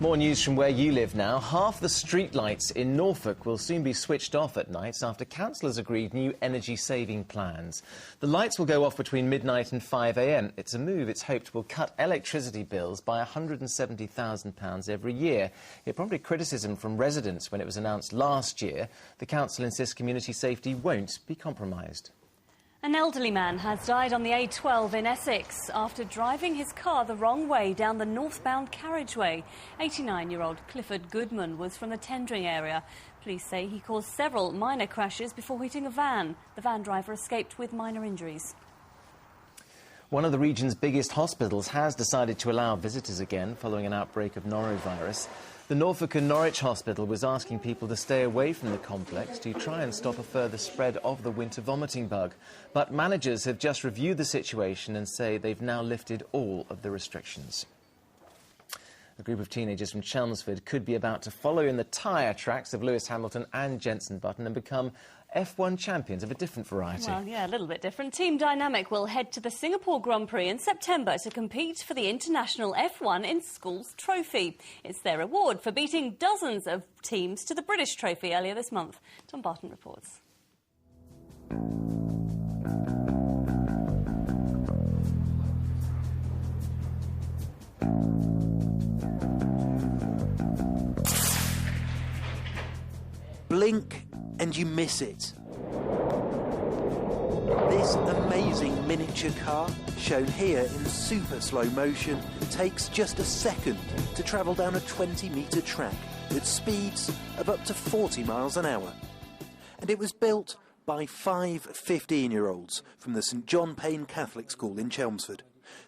More news from where you live now. Half the streetlights in Norfolk will soon be switched off at nights after councillors agreed new energy-saving plans. The lights will go off between midnight and 5 a.m. It's a move it's hoped will cut electricity bills by £170,000 every year. It prompted criticism from residents when it was announced last year. The council insists community safety won't be compromised. An elderly man has died on the A12 in Essex after driving his car the wrong way down the northbound carriageway. 89-year-old Clifford Goodman was from the Tendring area. Police say he caused several minor crashes before hitting a van. The van driver escaped with minor injuries. One of the region's biggest hospitals has decided to allow visitors again following an outbreak of norovirus. The Norfolk and Norwich Hospital was asking people to stay away from the complex to try and stop a further spread of the winter vomiting bug. But managers have just reviewed the situation and say they've now lifted all of the restrictions. A group of teenagers from Chelmsford could be about to follow in the tyre tracks of Lewis Hamilton and Jenson Button and become F1 champions of a different variety. Well, yeah, a little bit different. Team Dynamic will head to the Singapore Grand Prix in September to compete for the International F1 in Schools Trophy. It's their award for beating dozens of teams to the British Trophy earlier this month. Tom Barton reports. Blink and you miss it. This amazing miniature car, shown here in super slow motion, takes just a second to travel down a 20-metre track with speeds of up to 40 miles an hour. And it was built by 5 15-year-olds from the St John Payne Catholic School in Chelmsford.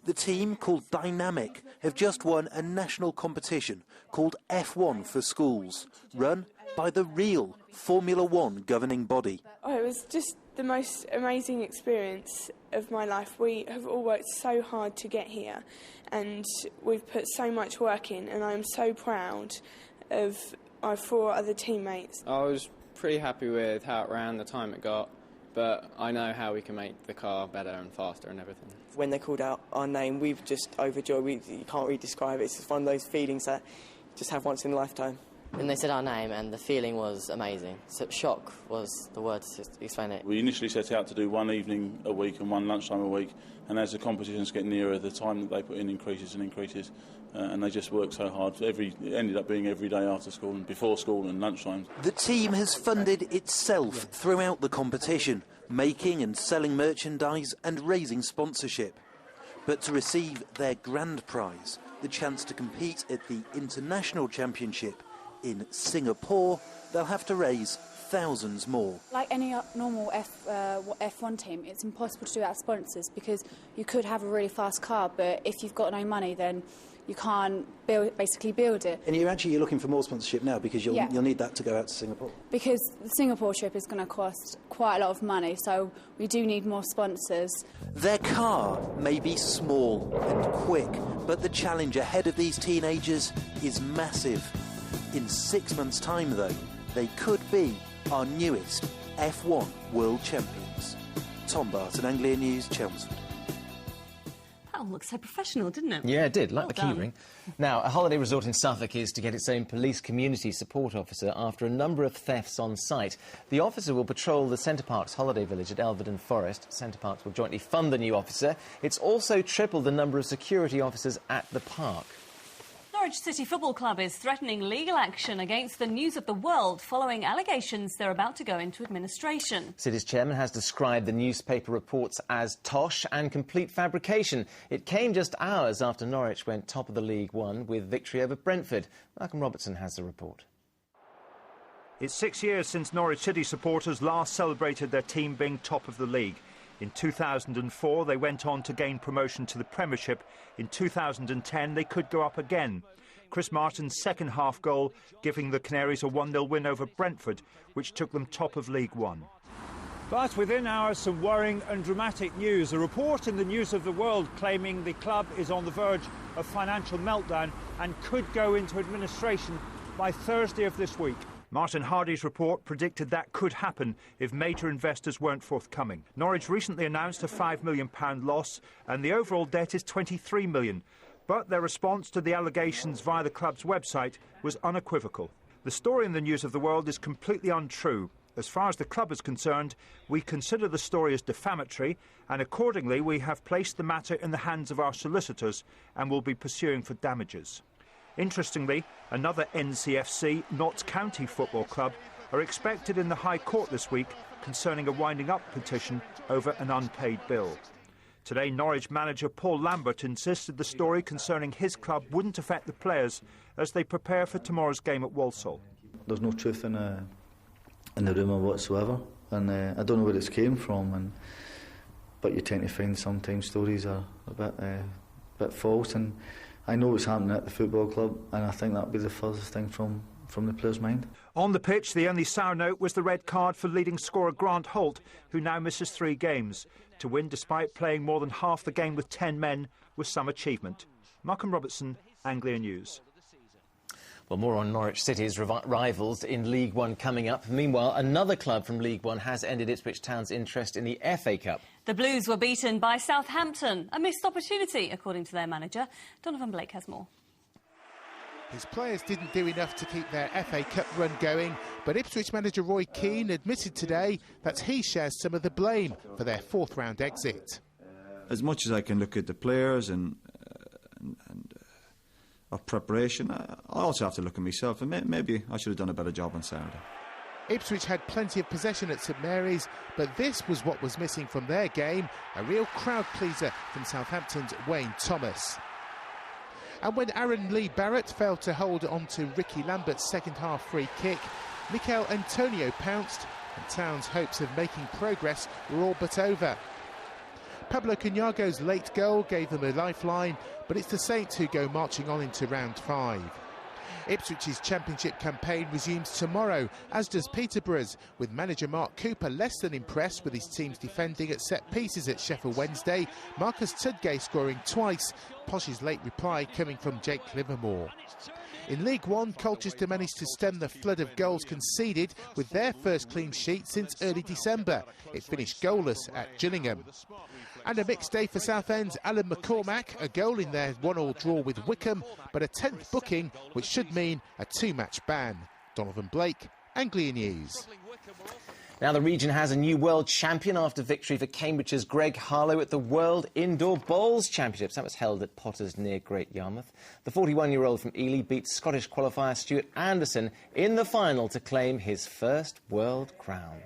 The team, called Dynamic, have just won a national competition called F1 for Schools, run by the real Formula One governing body. Oh, it was just the most amazing experience of my life. We have all worked so hard to get here and we've put so much work in, and I'm so proud of our 4 other teammates. I was pretty happy with how it ran, the time it got, but I know how we can make the car better and faster and everything. When they called out our name, we were just overjoyed. You can't really describe it. It's just one of those feelings that you just have once in a lifetime. When they said our name, and the feeling was amazing. So shock was the word to explain it. We initially set out to do one evening a week and one lunchtime a week, and as the competitions get nearer, the time that they put in increases and increases, and they just work so hard. It ended up being every day after school and before school and lunchtime. The team has funded itself throughout the competition, making and selling merchandise and raising sponsorship. But to receive their grand prize, the chance to compete at the International Championship in Singapore, they'll have to raise thousands more. Like any normal F1 team, it's impossible to do without sponsors, because you could have a really fast car, but if you've got no money, then you can't basically build it. And you're looking for more sponsorship now, because you'll need that to go out to Singapore. Because the Singapore trip is going to cost quite a lot of money, so we do need more sponsors. Their car may be small and quick, but the challenge ahead of these teenagers is massive. In 6 months' time, though, they could be our newest F1 world champions. Tom Barton, Anglia News, Chelmsford. That all looked so professional, didn't it? Yeah, it did, like Well the done. keyring. Now, a holiday resort in Suffolk is to get its own police community support officer after a number of thefts on site. The officer will patrol the Centre Parcs holiday village at Elevden Forest. Centre Parcs will jointly fund the new officer. It's also tripled the number of security officers at the park. Norwich City Football Club is threatening legal action against the News of the World following allegations they're about to go into administration. City's chairman has described the newspaper reports as tosh and complete fabrication. It came just hours after Norwich went top of the League One with victory over Brentford. Malcolm Robertson has the report. It's 6 years since Norwich City supporters last celebrated their team being top of the league. In 2004, they went on to gain promotion to the Premiership. In 2010, they could go up again. Chris Martin's second half goal giving the Canaries a 1-0 win over Brentford, which took them top of League One. But within hours, some worrying and dramatic news. A report in the News of the World claiming the club is on the verge of financial meltdown and could go into administration by Thursday of this week. Martin Hardy's report predicted that could happen if major investors weren't forthcoming. Norwich recently announced a £5 million loss, and the overall debt is £23 million. But their response to the allegations via the club's website was unequivocal. The story in the News of the World is completely untrue. As far as the club is concerned, we consider the story as defamatory, and accordingly we have placed the matter in the hands of our solicitors and will be pursuing for damages. Interestingly, another NCFC, Notts County Football Club, are expected in the High Court this week concerning a winding-up petition over an unpaid bill. Today, Norwich manager Paul Lambert insisted the story concerning his club wouldn't affect the players as they prepare for tomorrow's game at Walsall. There's no truth in the rumour whatsoever, and I don't know where it's came from, but you tend to find sometimes stories are a bit false, and I know what's happening at the football club, and I think that would be the furthest thing from the player's mind. On the pitch, the only sour note was the red card for leading scorer Grant Holt, who now misses 3 games. To win despite playing more than half the game with 10 men was some achievement. Malcolm Robertson, Anglia News. Well, more on Norwich City's rivals in League One coming up. Meanwhile, another club from League One has ended Ipswich Town's interest in the FA Cup. The Blues were beaten by Southampton, a missed opportunity, according to their manager. Donovan Blake has more. His players didn't do enough to keep their FA Cup run going, but Ipswich manager Roy Keane admitted today that he shares some of the blame for their 4th round exit. As much as I can look at the players and our preparation, I also have to look at myself, and maybe I should have done a better job on Saturday. Ipswich had plenty of possession at St Mary's, but this was what was missing from their game, a real crowd pleaser from Southampton's Wayne Thomas. And when Aaron Lee Barrett failed to hold on to Ricky Lambert's second-half free kick, Mikel Antonio pounced, and Town's hopes of making progress were all but over. Pablo Cunhago's late goal gave them a lifeline, but it's the Saints who go marching on into round 5. Ipswich's championship campaign resumes tomorrow, as does Peterborough's, with manager Mark Cooper less than impressed with his team's defending at set pieces at Sheffield Wednesday, Marcus Tudgay scoring twice, Posh's late reply coming from Jake Livermore. In League One, Colchester managed to stem the flood of goals conceded with their first clean sheet since early December. It finished goalless at Gillingham. And a mixed day for Southend's Alan McCormack, a goal in their 1-1 draw with Wickham, but a 10th booking, which should mean a 2-match ban. Donovan Blake, Anglia News. Now the region has a new world champion after victory for Cambridge's Greg Harlow at the World Indoor Bowls Championships. That was held at Potters near Great Yarmouth. The 41-year-old from Ely beat Scottish qualifier Stuart Anderson in the final to claim his first world crown.